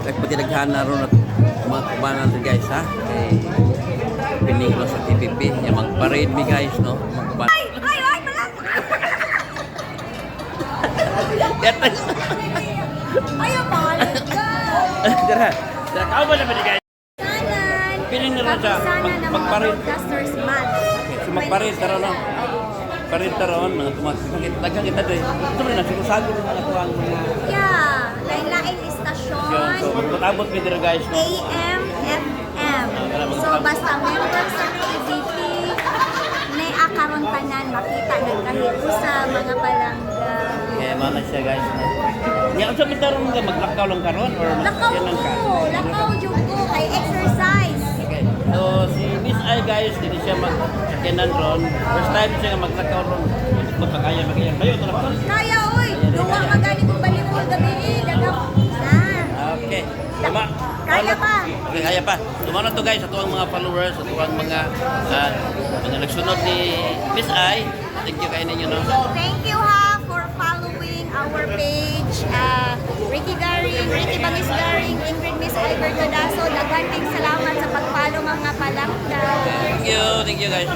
nagpatinaghan na ron at mga kubanan rin guys ha. Kay pining ko sa TPP. Yung mag-parade mi guys no. Mga kubanan. Ay, malak! Ayaw, balik ka! Dara. Dara ka ba naman guys? Kanan! Piling na rin siya. Kapisanan ng mga Mag-parade. broadcasters month. So mag-parade tara no. Parade tara ron. Mga tumakit. Daghang kita doy. Ito rin na. Sigusago rin mga tuwang mga. Yeah, lain-lain istasyon. So magpatabot mi dira guys no. AM, FM. So basta members sa PVP, may akaron tanan makita nagkahito sa mga palangga. Kaya mana siya guys no. Ya unsa man taron nga maglakaw lang karon or Lakaw yan lang ka? ko, lakaw jud ko kay exercise. Okay. So si Miss I guys dito siya mag-kenan ron. First time siya nga maglakaw ron. Kung kaya magayang kayo talaga. Kaya oy, duwa magani kong balibol gabi dagang na. Okay. Tama. Kaya pa. Okay, kaya pa. Tumana to guys, ato ang mga followers, ato ang mga nagsunod ni Miss I. Thank you kay ninyo no. Thank you ha for following our page. Ricky Garing, Ricky Bangis Garing, Ingrid Miss Alberto Daso. Daghang salamat sa pag-follow mga palangga. Thank you guys.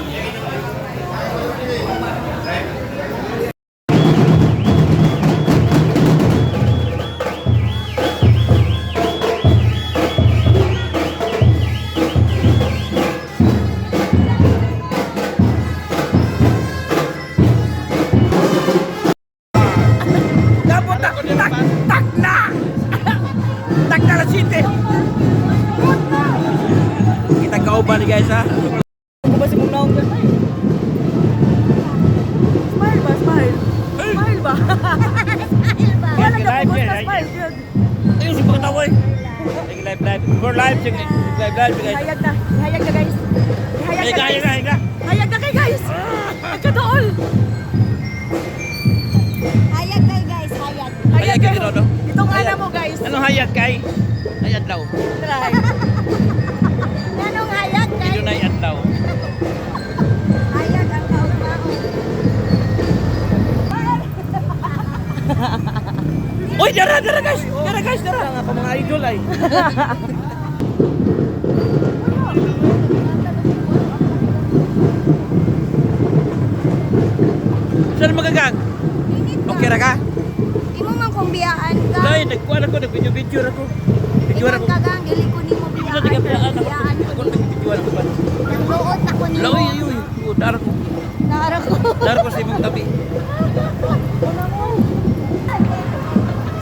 Kita kauban ni guys ha. Ako ba si mong naong dyan? Smile ba? Smile? Smile ba? Smile ba? Wala na po gusto smile dyan. Ayun si pagkatawoy. Live. For live guys. Ihayag na. Ihayag na guys. Ihayag na guys. Hayag na. Hayag na kay guys. Pagkadool. Hayag kay guys, hayag. Hayag kay Rodo. Itong ana mo guys. Anong hayag kay? Ay adlaw. Try. Anong hayag kay? Ito na adlaw. Hayag ang kaugmao. Uy, dara guys. Dara. Nga pa mga idol ay. Saan magagang? Okay ra ka? Imo man kung biyaan ka. Dai, nagkuan ako, nag-video ako. Video Imo ako. gagang dili ko nimo Ito biyaan. biyaan ako. Biyaan ko Ako nimo. nag-video ako ba? Nagluot ako nimo. Lawi ayoy. Dara ko. Naara ko. Dara ko sa imong tabi.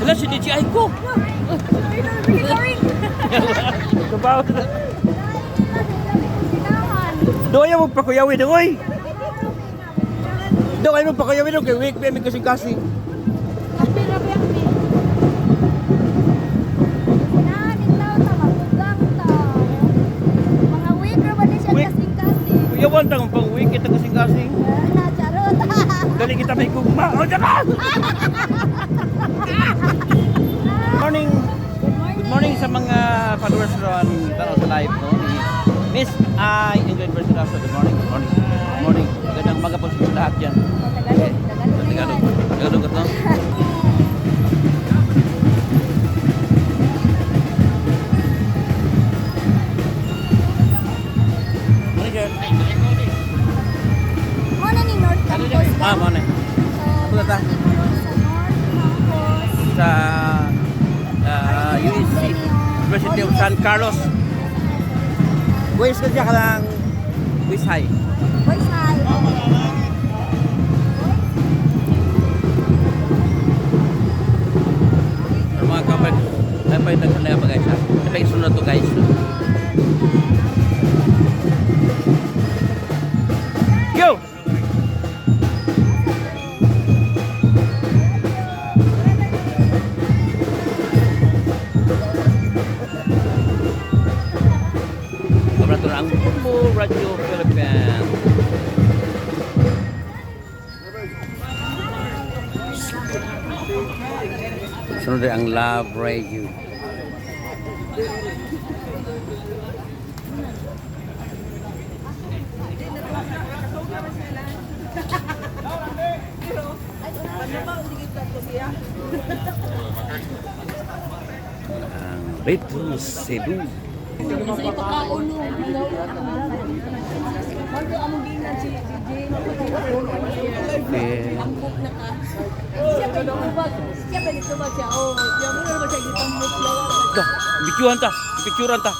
Sila si DJI ko. Kabaw. Doya mo pa kuyawi doy. Do ay mo pa kuyawi do kay week pa mi kasing-kasing. Kuyawan tang pang week kita kasing-kasing. Dali kita may gugma. O daka. Morning. Good morning sa mga followers ron tanaw sa live no ni Miss I Ingrid Bertiraso. Good morning. Magandang umaga po sa lahat diyan. Tagalog no. Mana ni North Campus ka? Mana? Apa kata? Sa North Campus. Sa USC, University of San Carlos. Wais ka dyan ka lang Wis High. Boys High. Pero mga kapag napalitan ko na yung guys ha. Napag-isunod to guys. Go! Kabrato na ang Bumbo Radio Philippines. Sunod ang Love Radio. Ang Retro Cebu. Okay. Dah, bikuan ta, picturean ta.